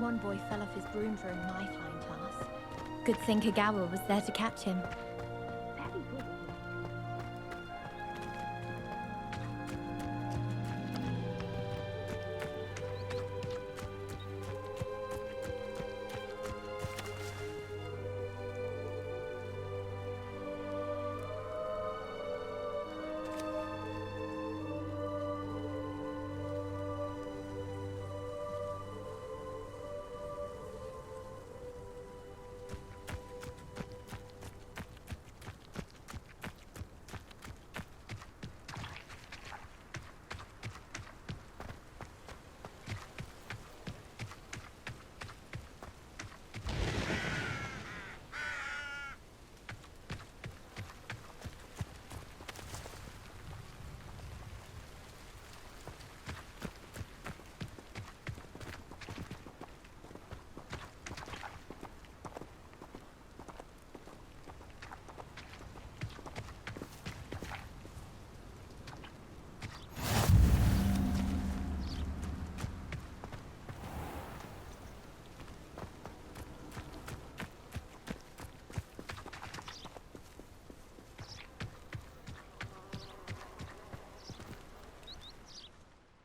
One boy fell off his broom during my flying class. Good thing Kagawa was there to catch him. Very good.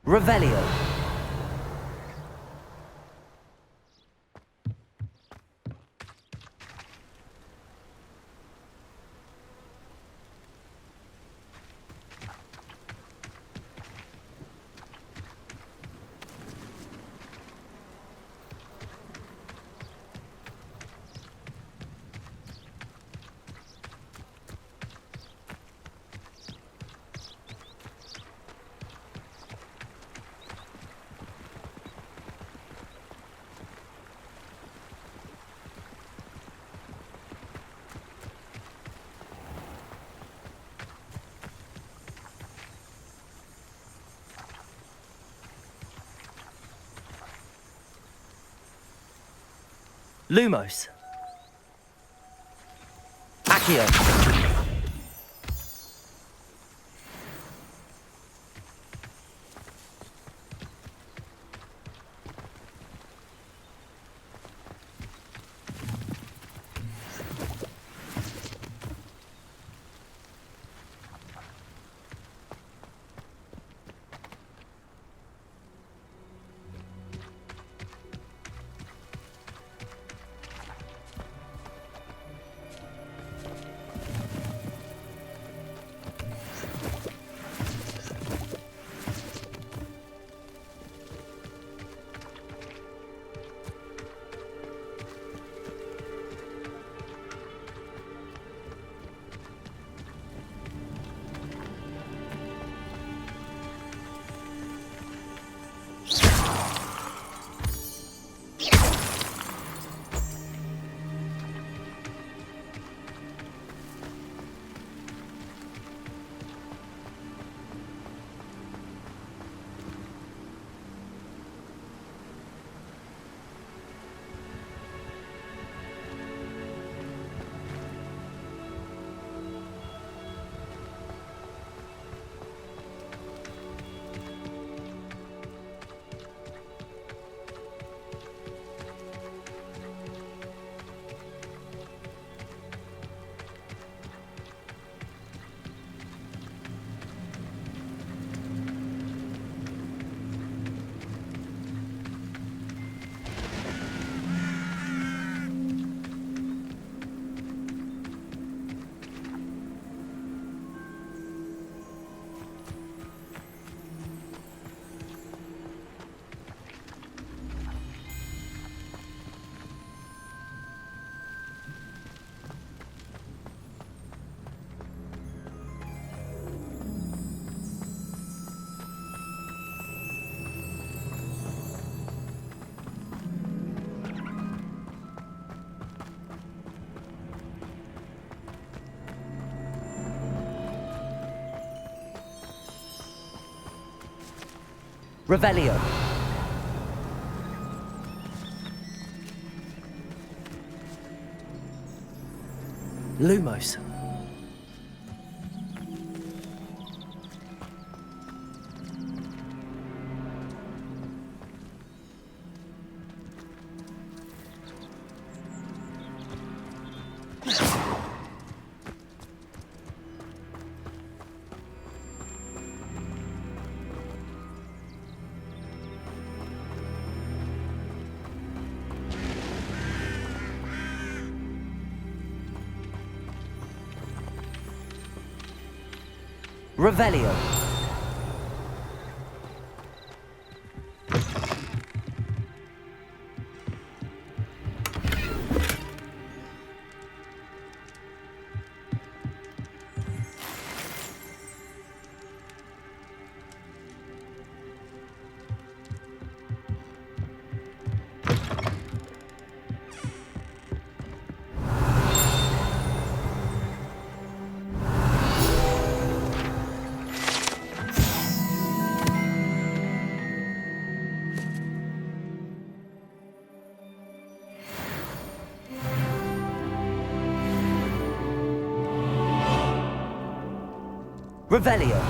Revelio. Lumos. Accio. Revelio. Lumos. Revelio. Revelio.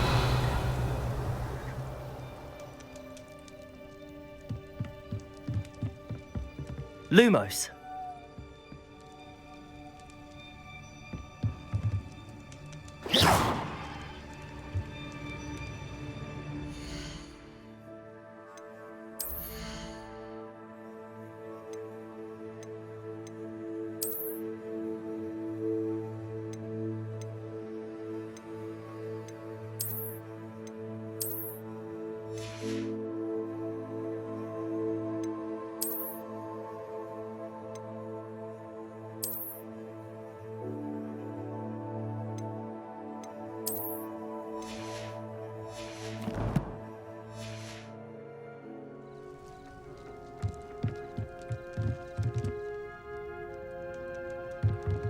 Lumos.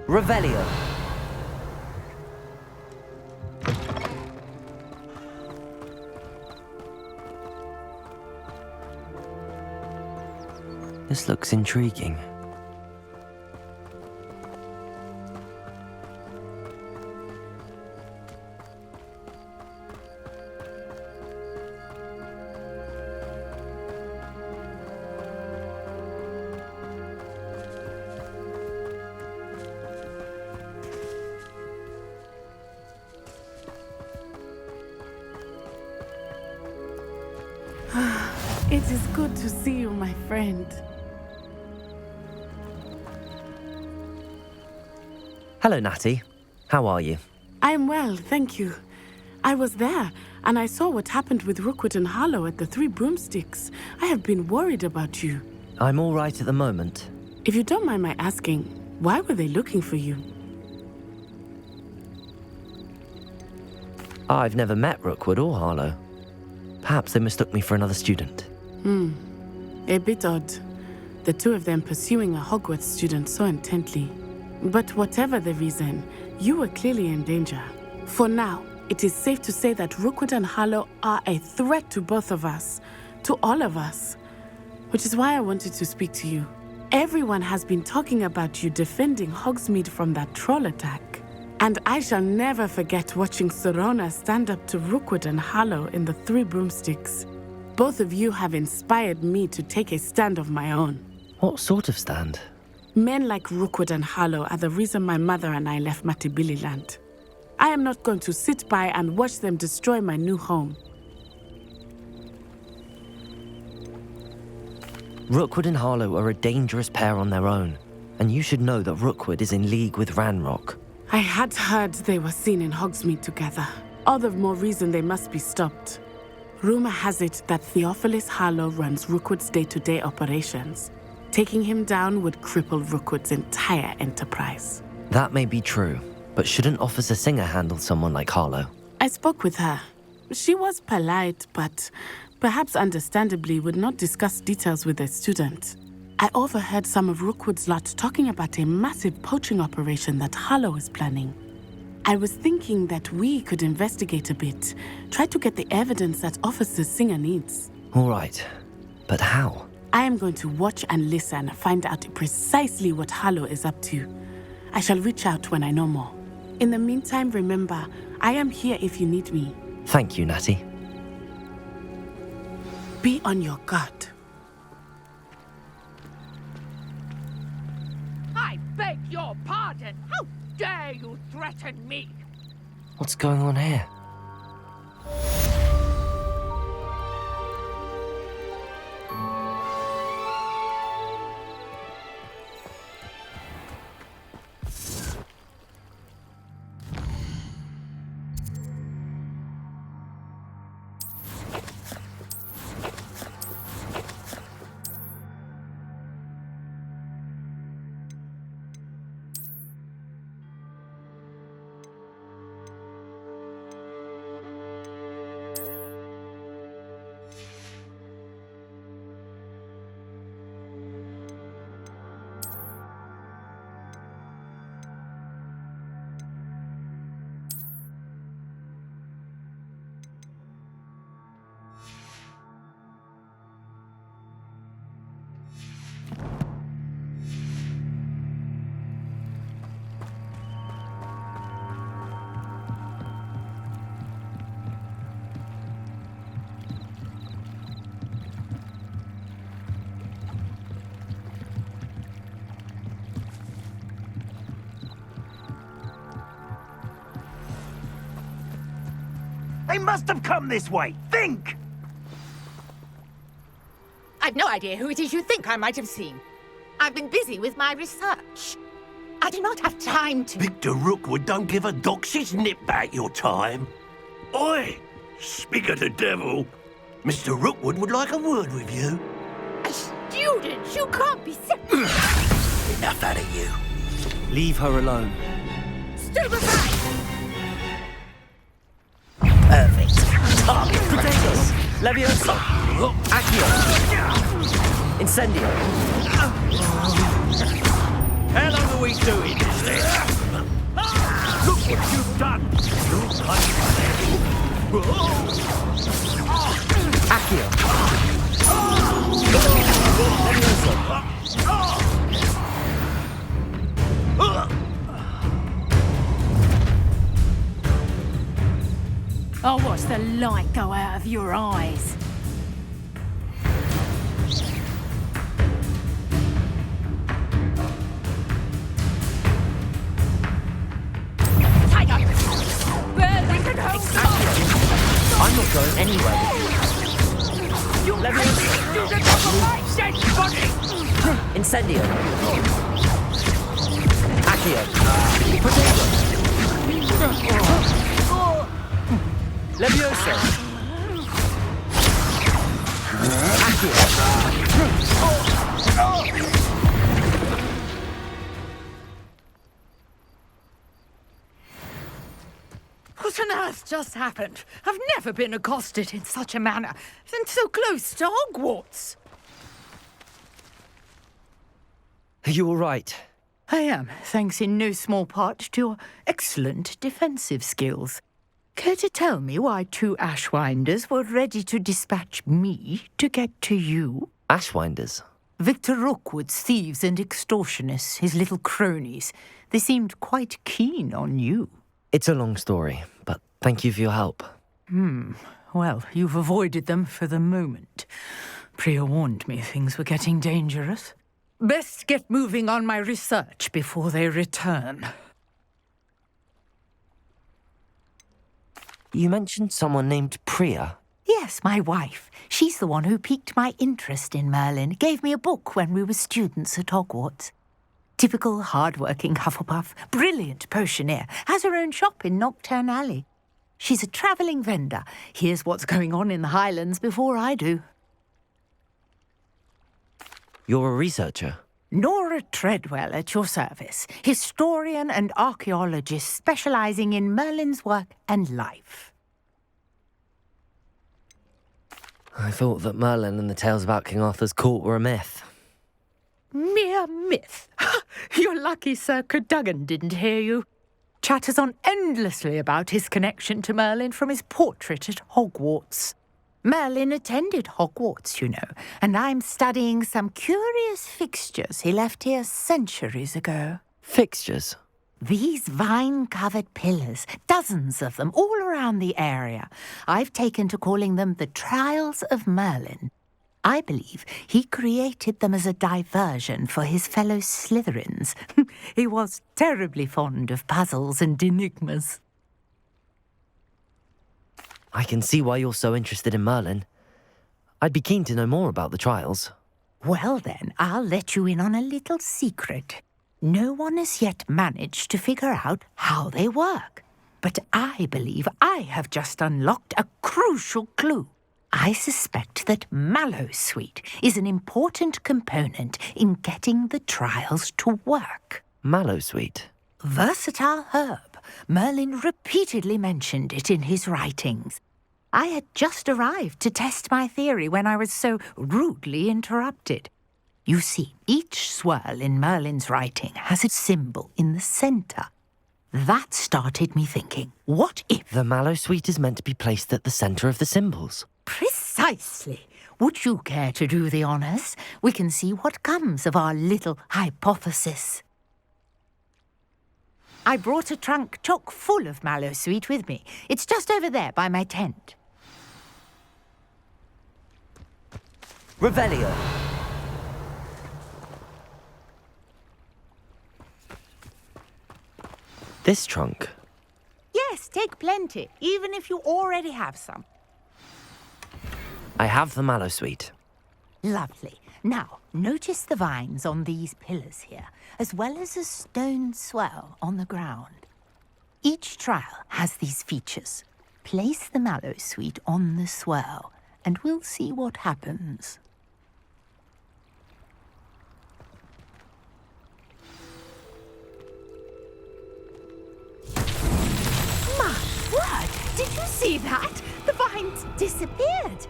Revelio. This looks intriguing. It is good to see you, my friend. Hello, Natty. How are you? I am well, thank you. I was there, and I saw what happened with Rookwood and Harlow at the Three Broomsticks. I have been worried about you. I'm all right at the moment. If you don't mind my asking, why were they looking for you? I've never met Rookwood or Harlow. Perhaps they mistook me for another student. A bit odd. The two of them pursuing a Hogwarts student so intently. But whatever the reason, you were clearly in danger. For now, it is safe to say that Rookwood and Harlow are a threat to both of us, to all of us. Which is why I wanted to speak to you. Everyone has been talking about you defending Hogsmeade from that troll attack. And I shall never forget watching Sorona stand up to Rookwood and Harlow in the Three Broomsticks. Both of you have inspired me to take a stand of my own. What sort of stand? Men like Rookwood and Harlow are the reason my mother and I left Matibili land. I am not going to sit by and watch them destroy my new home. Rookwood and Harlow are a dangerous pair on their own, and you should know that Rookwood is in league with Ranrock. I had heard they were seen in Hogsmeade together. All the more reason they must be stopped. Rumor has it that Theophilus Harlow runs Rookwood's day-to-day operations. Taking him down would cripple Rookwood's entire enterprise. That may be true, but shouldn't Officer Singer handle someone like Harlow? I spoke with her. She was polite, but perhaps understandably would not discuss details with a student. I overheard some of Rookwood's lot talking about a massive poaching operation that Harlow is planning. I was thinking that we could investigate a bit, try to get the evidence that Officer Singer needs. All right, but how? I am going to watch and listen, find out precisely what Harlow is up to. I shall reach out when I know more. In the meantime, remember, I am here if you need me. Thank you, Natty. Be on your guard. I beg your pardon. How dare you threaten me? What's going on here? They must have come this way. Think! I've no idea who it is you think I might have seen. I've been busy with my research. I do not have time to... Victor Rookwood don't give a doxy's nip back your time. Oi! Speak of the devil. Mr. Rookwood would like a word with you. A student? You can't be sick. Enough out of you. Leave her alone. Stupefy! Perfect. Target Potatoes! Leviosa! Accio! Incendio! How long are we doing this then? Look what you've done! Accio! I'll watch the light go out of your eyes. Tiger! Merlin can hold I'm not going anywhere with you! You can't student of my dead body! Incendio! Accio! Potato! Leviosa! Accio! What on earth just happened? I've never been accosted in such a manner, and so close to Hogwarts. Are you all right? I am, thanks in no small part to your excellent defensive skills. Care to tell me why 2 Ashwinders were ready to dispatch me to get to you? Ashwinders? Victor Rookwood's thieves and extortionists, his little cronies. They seemed quite keen on you. It's a long story, but thank you for your help. Well, you've avoided them for the moment. Priya warned me things were getting dangerous. Best get moving on my research before they return. You mentioned someone named Priya. Yes, my wife. She's the one who piqued my interest in Merlin. Gave me a book when we were students at Hogwarts. Typical hard-working Hufflepuff, brilliant potioneer, has her own shop in Knockturn Alley. She's a travelling vendor. Hears what's going on in the Highlands before I do. You're a researcher? Nora Treadwell at your service, historian and archaeologist specialising in Merlin's work and life. I thought that Merlin and the tales about King Arthur's court were a myth. Mere myth. You're lucky Sir Cadogan didn't hear you. Chatters on endlessly about his connection to Merlin from his portrait at Hogwarts. Merlin attended Hogwarts, you know, and I'm studying some curious fixtures he left here centuries ago. Fixtures? These vine-covered pillars, dozens of them, all around the area. I've taken to calling them the Trials of Merlin. I believe he created them as a diversion for his fellow Slytherins. He was terribly fond of puzzles and enigmas. I can see why you're so interested in Merlin. I'd be keen to know more about the trials. Well then, I'll let you in on a little secret. No one has yet managed to figure out how they work. But I believe I have just unlocked a crucial clue. I suspect that Mallowsweet is an important component in getting the trials to work. Mallowsweet? Versatile herb. Merlin repeatedly mentioned it in his writings. I had just arrived to test my theory when I was so rudely interrupted. You see, each swirl in Merlin's writing has a symbol in the centre. That started me thinking, what if... The Mallowsweet is meant to be placed at the centre of the symbols. Precisely. Would you care to do the honours? We can see what comes of our little hypothesis. I brought a trunk chock full of Mallowsweet with me. It's just over there by my tent. Revelio. This trunk? Yes, Take plenty, even if you already have some. I have the mallow sweet. Lovely. Now, notice the vines on these pillars here, as well as a stone swell on the ground. Each trial has these features. Place the mallow sweet on the swell, and we'll see what happens. My word! Did you see that? The vines disappeared.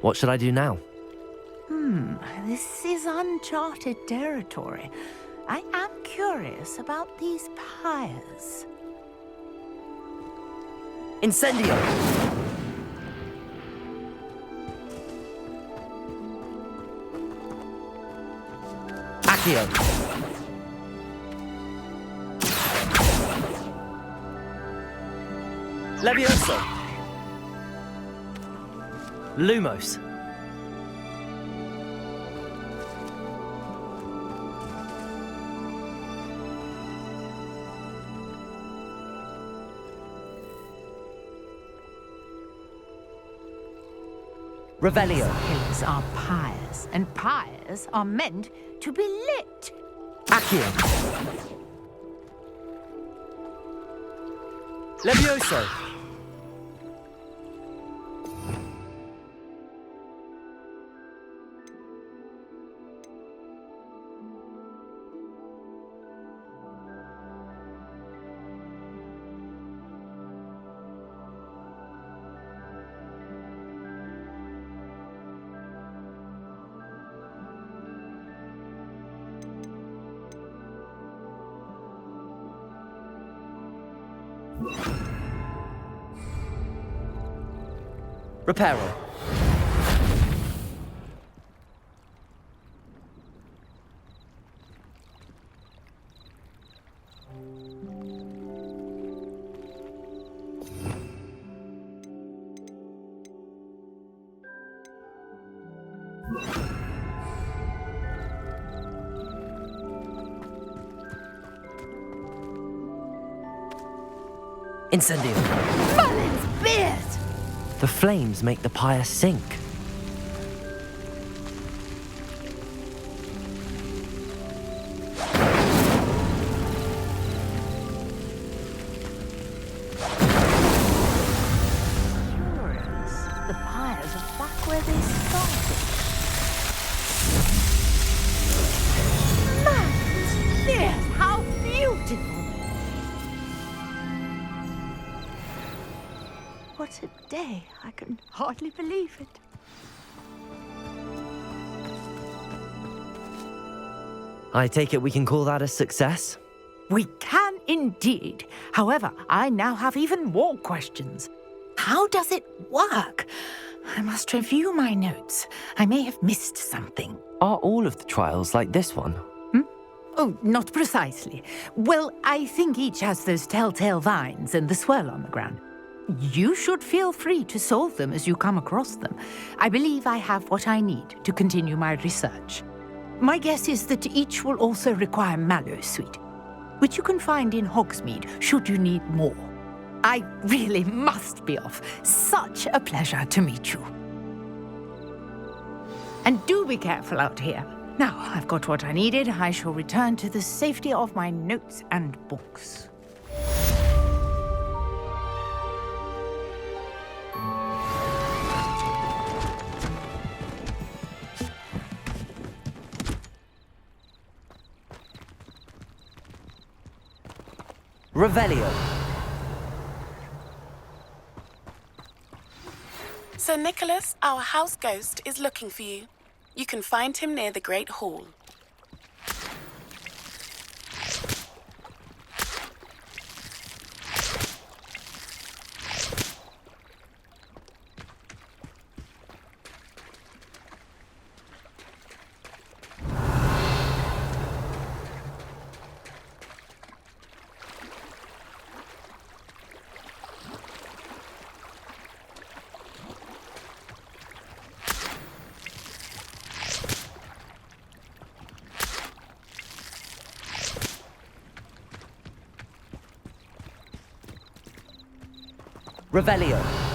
What should I do now? This is uncharted territory. I am curious about these pyres. Incendio! Accio! Levioso! Lumos! Revelio. Pillars are pyres, and pyres are meant to be lit. Accio. Levioso. Reparo. Incendio. Mullins beard! The flames make the pyre sink. Curious. The pyres are back where they started. Mullins beard! How beautiful! What a day. I can hardly believe it. I take it we can call that a success? We can indeed. However, I now have even more questions. How does it work? I must review my notes. I may have missed something. Are all of the trials like this one? Oh, not precisely. Well, I think each has those telltale vines and the swirl on the ground. You should feel free to solve them as you come across them. I believe I have what I need to continue my research. My guess is that each will also require mallow sweet, which you can find in Hogsmeade should you need more. I really must be off. Such a pleasure to meet you. And do be careful out here. Now I've got what I needed. I shall return to the safety of my notes and books. Revelio. Sir Nicholas, our house ghost, is looking for you. You can find him near the Great Hall. Revelio.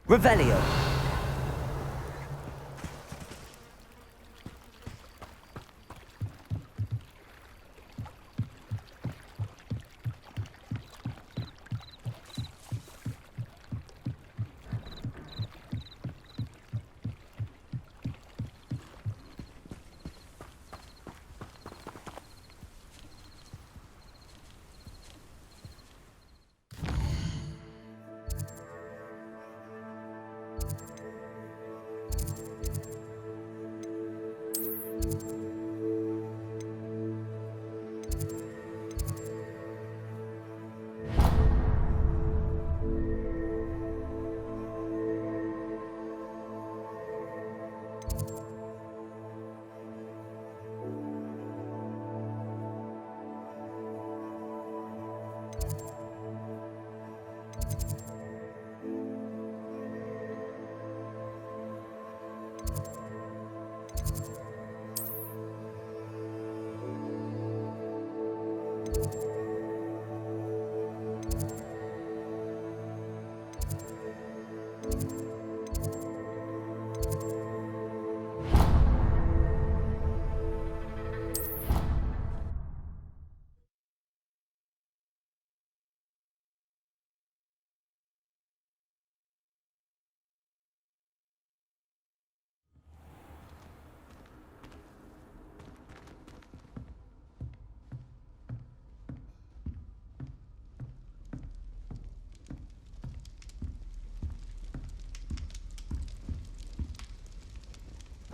Revelio.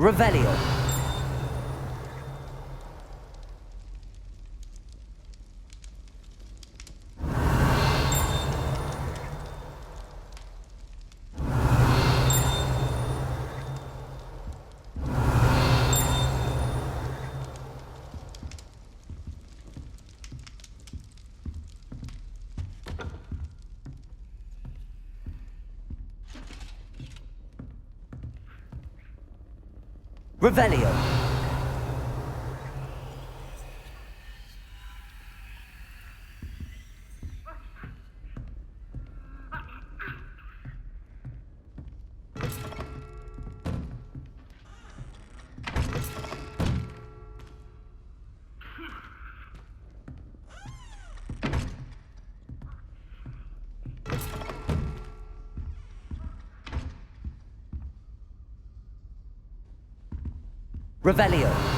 Revelio. Revelio. Revelio.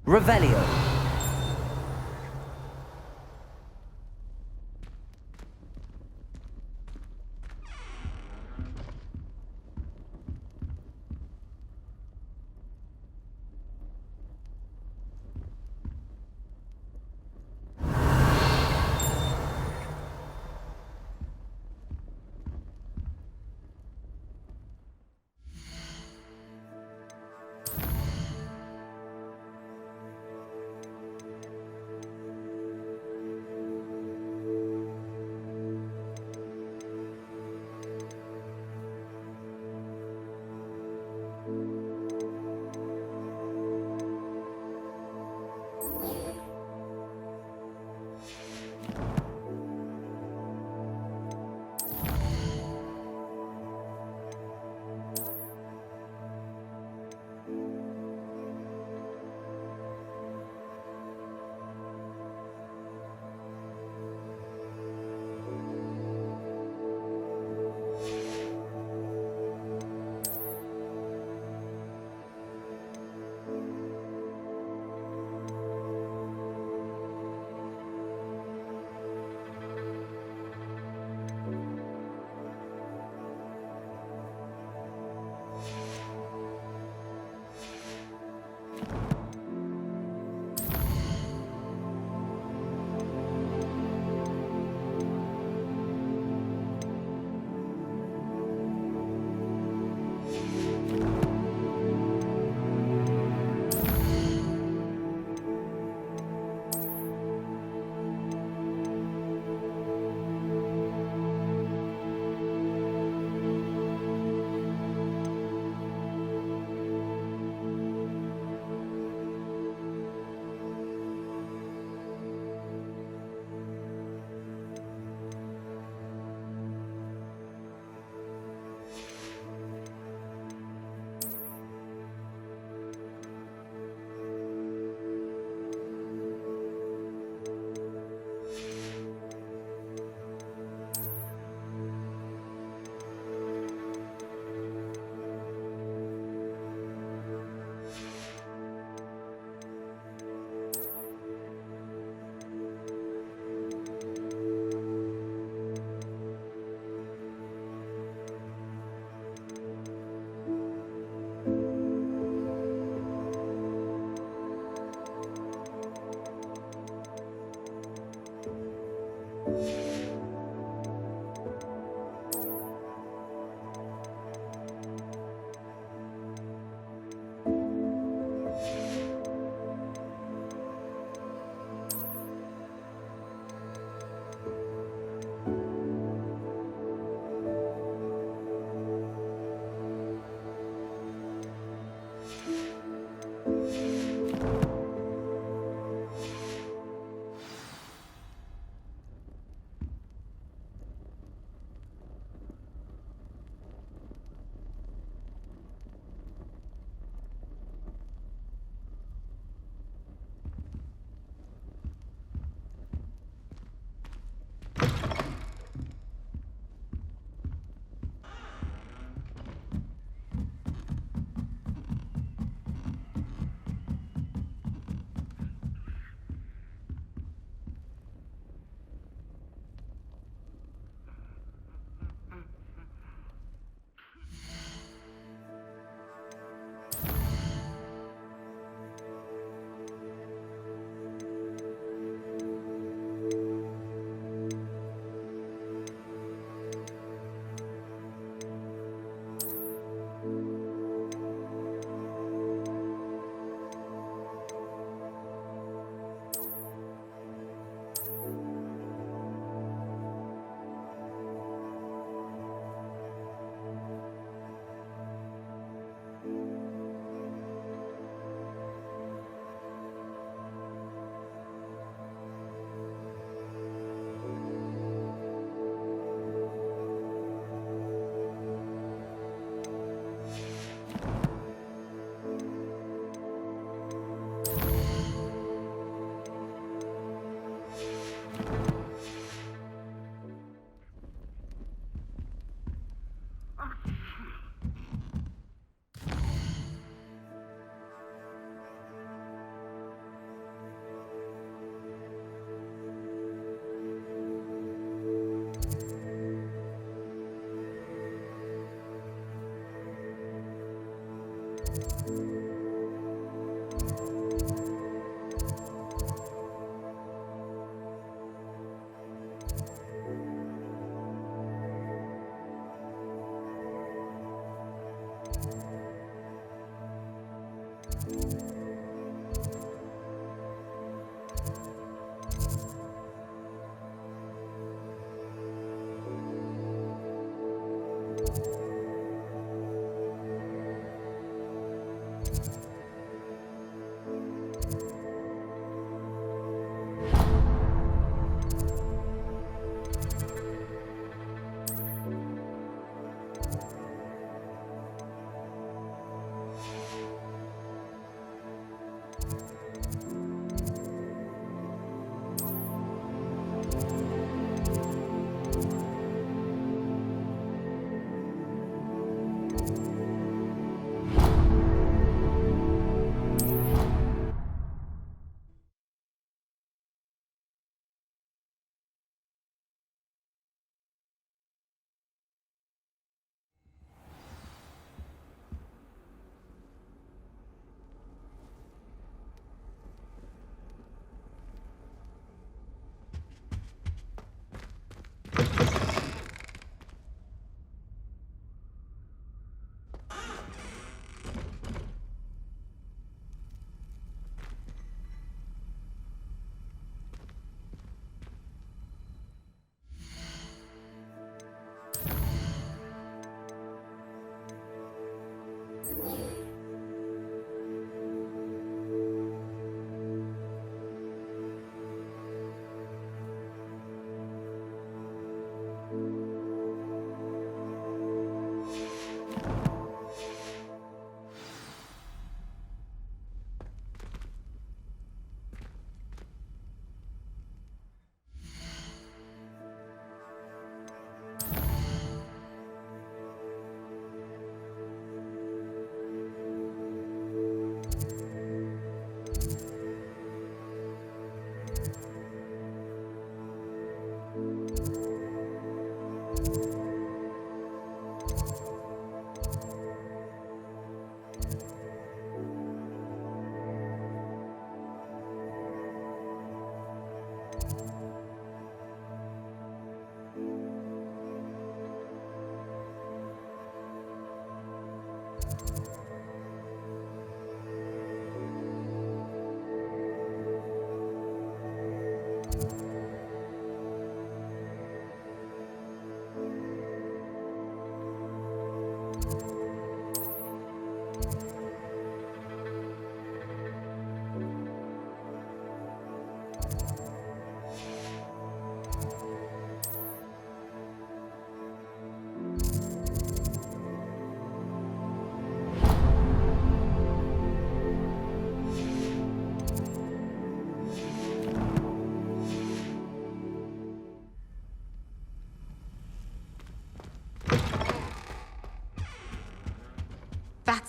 Revelio.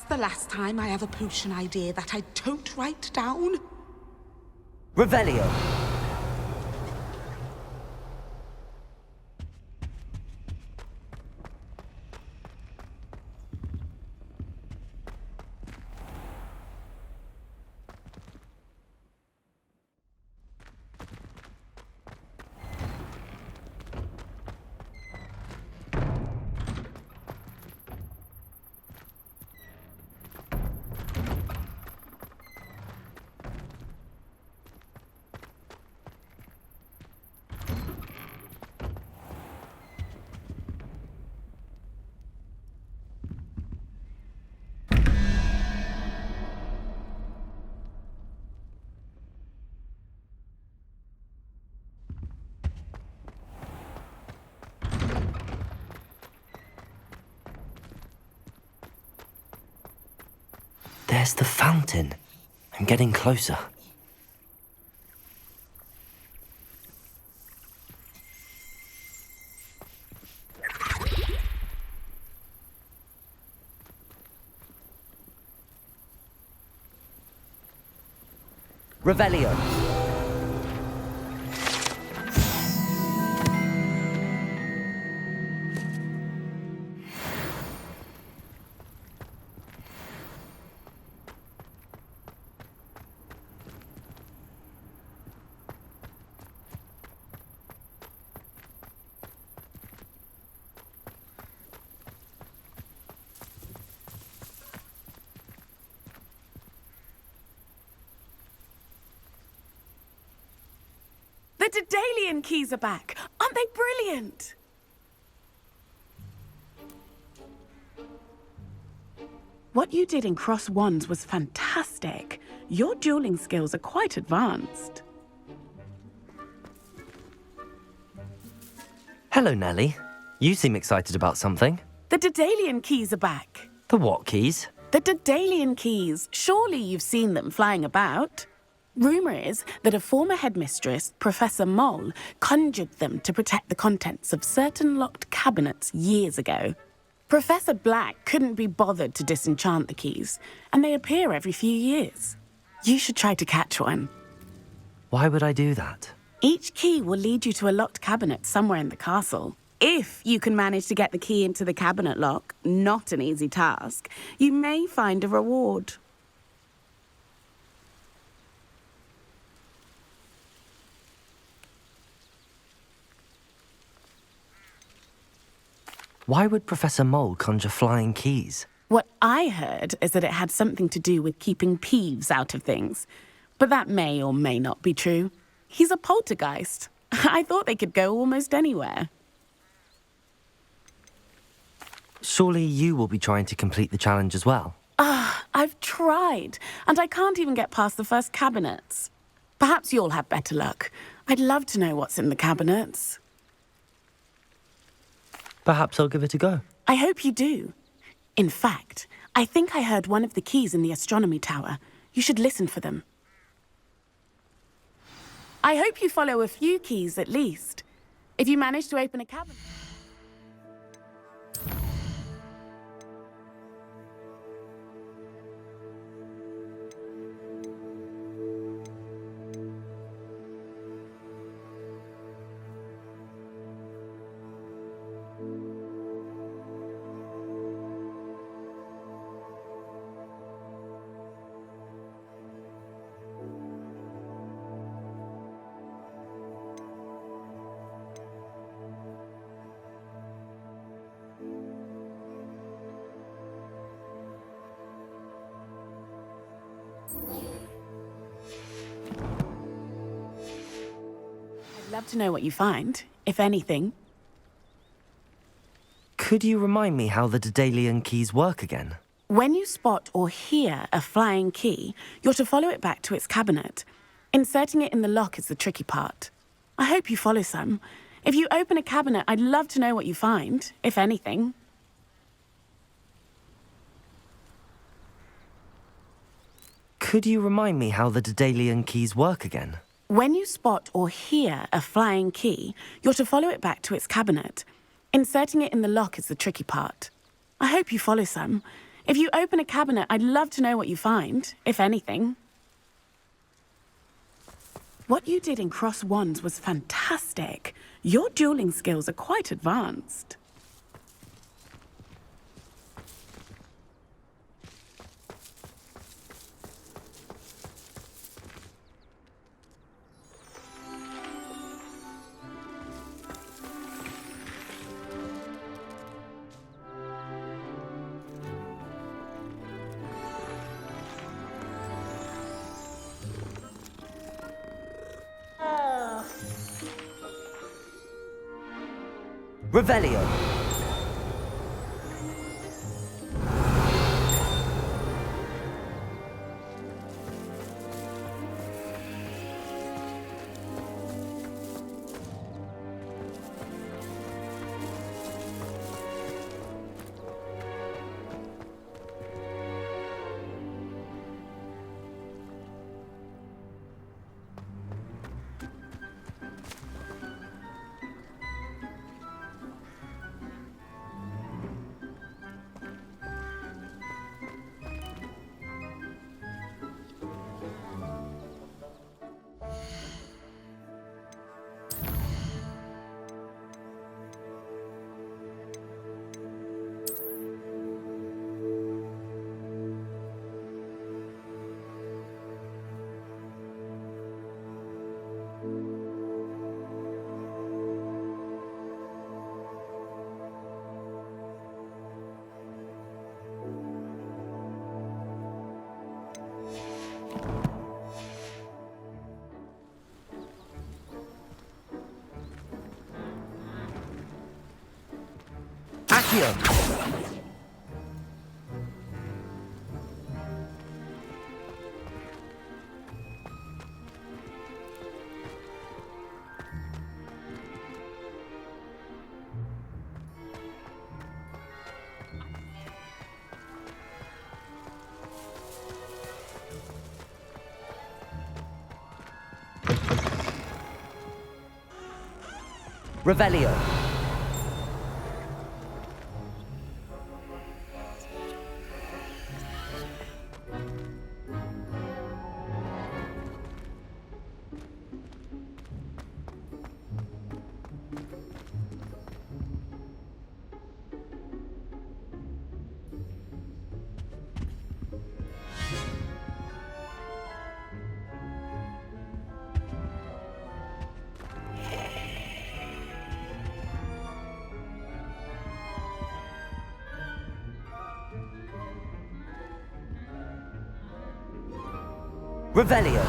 the last time I have a potion idea that I don't write down. Revelio. There's the fountain. I'm getting closer. Revelio. The Daedalian keys are back. Aren't they brilliant? What you did in Cross Wands was fantastic. Your dueling skills are quite advanced. Hello, Nellie. You seem excited about something. The Daedalian keys are back. The what keys? The Daedalian keys. Surely you've seen them flying about. Rumour is that a former headmistress, Professor Mole, conjured them to protect the contents of certain locked cabinets years ago. Professor Black couldn't be bothered to disenchant the keys, and they appear every few years. You should try to catch one. Why would I do that? Each key will lead you to a locked cabinet somewhere in the castle. If you can manage to get the key into the cabinet lock, not an easy task, you may find a reward. Why would Professor Mole conjure flying keys? What I heard is that it had something to do with keeping Peeves out of things. But that may or may not be true. He's a poltergeist. I thought they could go almost anywhere. Surely you will be trying to complete the challenge as well. I've tried, and I can't even get past the first cabinets. Perhaps you'll have better luck. I'd love to know what's in the cabinets. Perhaps I'll give it a go. I hope you do. In fact, I think I heard one of the keys in the astronomy tower. You should listen for them. I hope you follow a few keys at least. If you manage to open a cabinet... I'd love to know what you find, if anything. Could you remind me how the Daedalian keys work again? When you spot or hear a flying key, you're to follow it back to its cabinet. Inserting it in the lock is the tricky part. I hope you follow some. If you open a cabinet, I'd love to know what you find, if anything. Could you remind me how the Daedalian keys work again? When you spot or hear a flying key, you're to follow it back to its cabinet. Inserting it in the lock is the tricky part. I hope you follow some. If you open a cabinet, I'd love to know what you find, if anything. What you did in Cross Wands was fantastic. Your dueling skills are quite advanced. Revelio. Accio. Revelio. Revelio.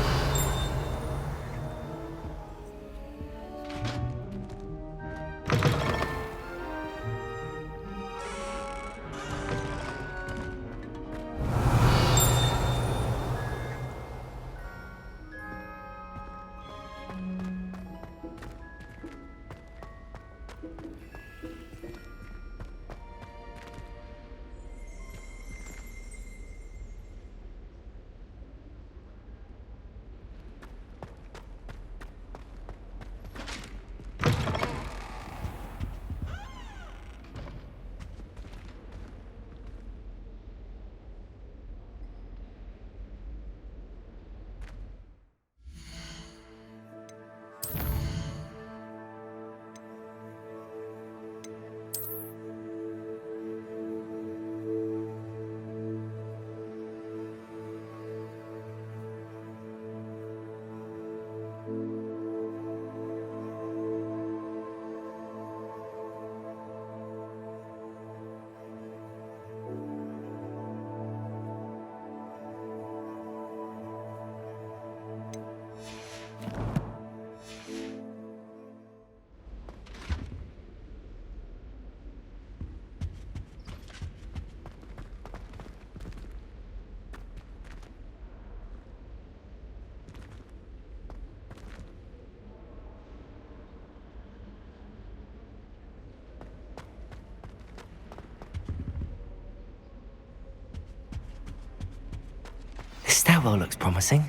This stairwell looks promising.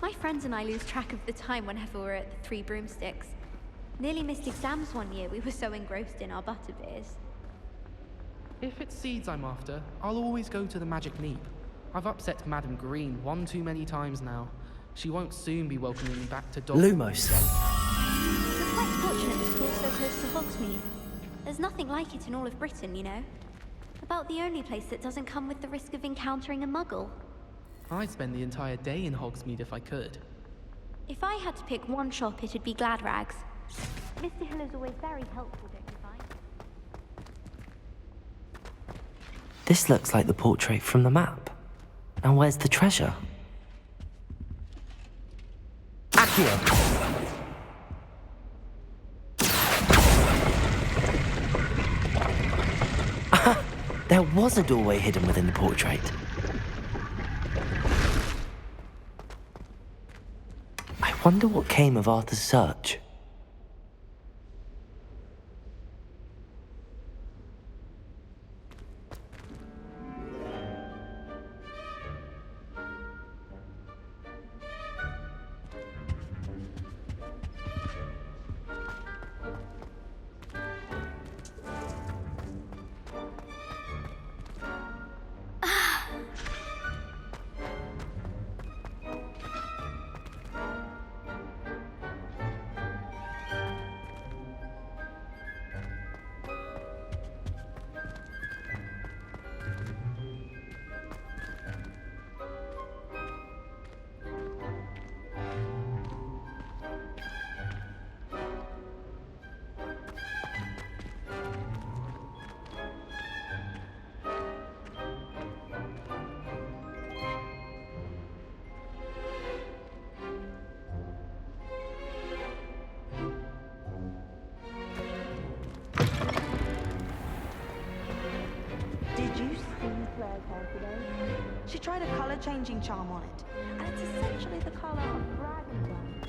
My friends and I lose track of the time whenever we're at the Three Broomsticks. Nearly missed exams one year, we were so engrossed in our butterbeers. If it's seeds I'm after, I'll always go to the Magic Leap. I've upset Madam Green one too many times now. She won't soon be welcoming me back to Lumos. We're quite fortunate the school's so close to Hogsmeade. There's nothing like it in all of Britain, you know. About the only place that doesn't come with the risk of encountering a muggle. I'd spend the entire day in Hogsmeade if I could. If I had to pick one shop, it'd be Gladrags. Mr. Hill is always very helpful, don't you find? This looks like the portrait from the map. And where's the treasure? Accio! There was a doorway hidden within the portrait. I wonder what came of Arthur's search. She tried a colour-changing charm on it, and it's essentially the colour of dragonblood.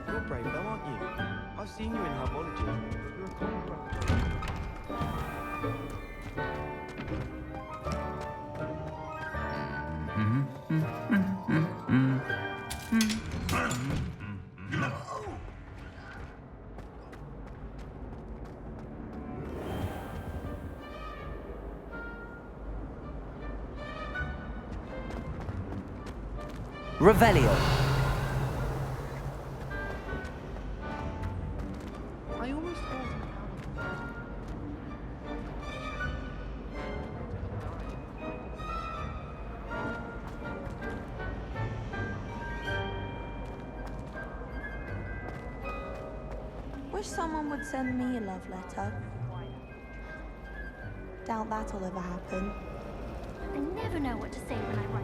You're brave though, aren't you? I've seen you in herbology. You're a conqueror. Revelio. I almost thought Wish someone would send me a love letter. Doubt that'll ever happen. I never know what to say when I write.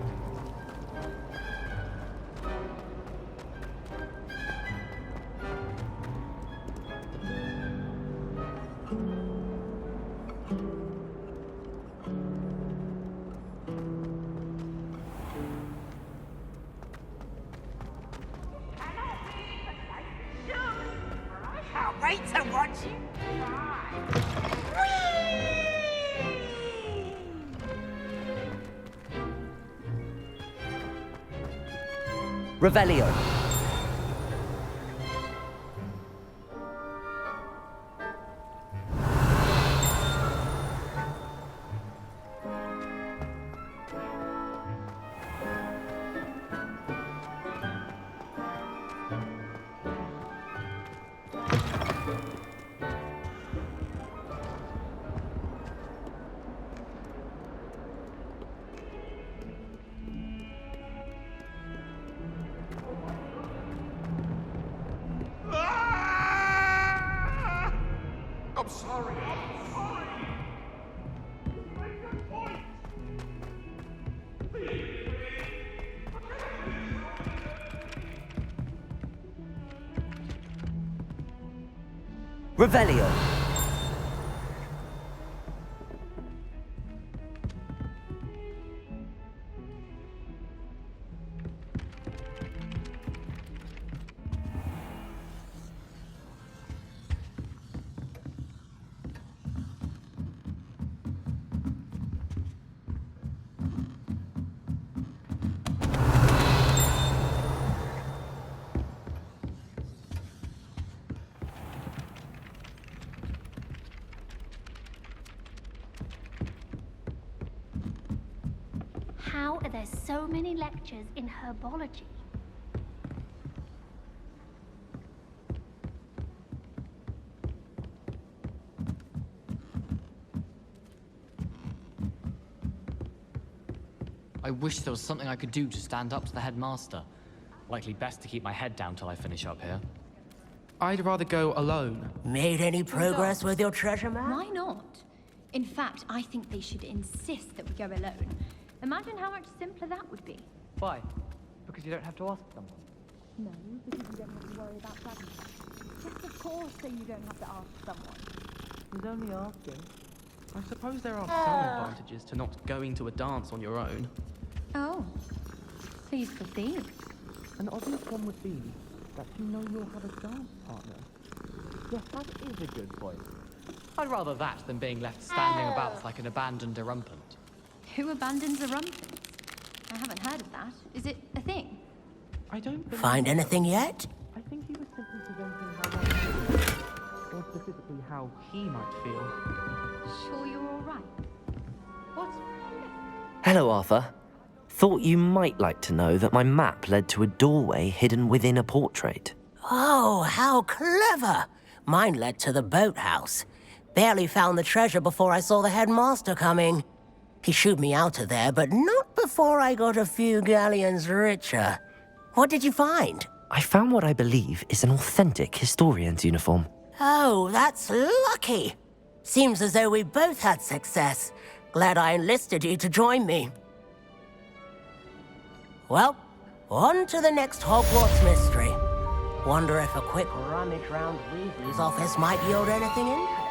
Wait to watch you. Revelio. I'm sorry. I'm sorry. Make a point. Revelio. there's so many lectures in herbology. I wish there was something I could do to stand up to the headmaster. Likely best to keep my head down till I finish up here. I'd rather go alone. Made any progress with your treasure map? Why not? In fact, I think they should insist that we go alone. Imagine how much simpler that would be. Why? Because you don't have to ask someone. No, because you don't have to worry about that. Just of course, so you don't have to ask someone. He's only asking. I suppose there are some advantages to not going to a dance on your own. Oh, please proceed. An obvious one would be that you know you'll have a dance partner. Yes, that is a good point. I'd rather that than being left standing about like an abandoned erumpent. Who abandons a rumpant? I haven't heard of that. Is it a thing? I don't believe Find anything yet? I think he was simply presenting how one feels, or specifically how he might feel. Sure you're all right? What? Hello, Arthur. Thought you might like to know that my map led to a doorway hidden within a portrait. Oh, how clever! Mine led to the boathouse. Barely found the treasure before I saw the headmaster coming. He shooed me out of there, but not before I got a few galleons richer. What did you find? I found what I believe is an authentic historian's uniform. Oh, that's lucky. Seems as though we both had success. Glad I enlisted you to join me. Well, on to the next Hogwarts mystery. Wonder if a quick rummage round Weasley's office might yield anything interesting.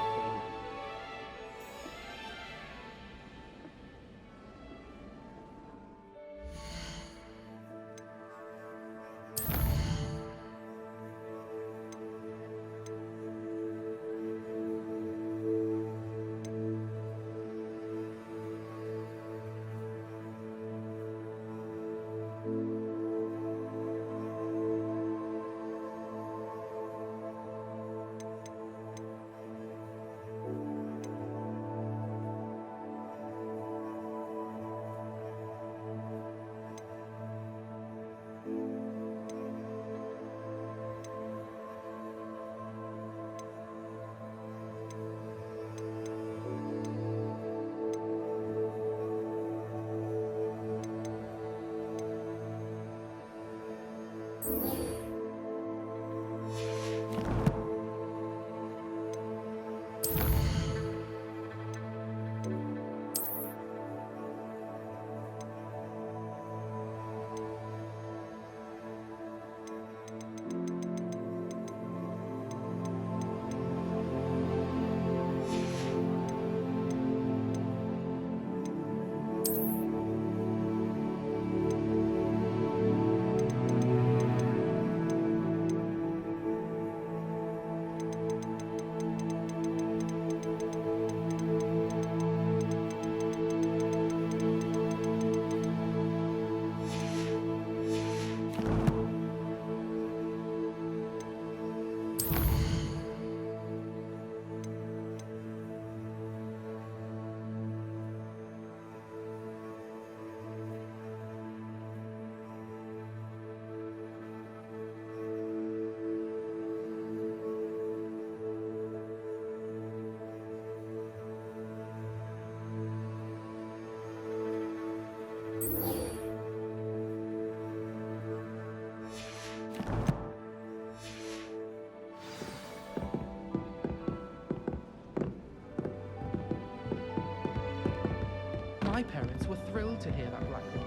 My parents were thrilled to hear that Blackpool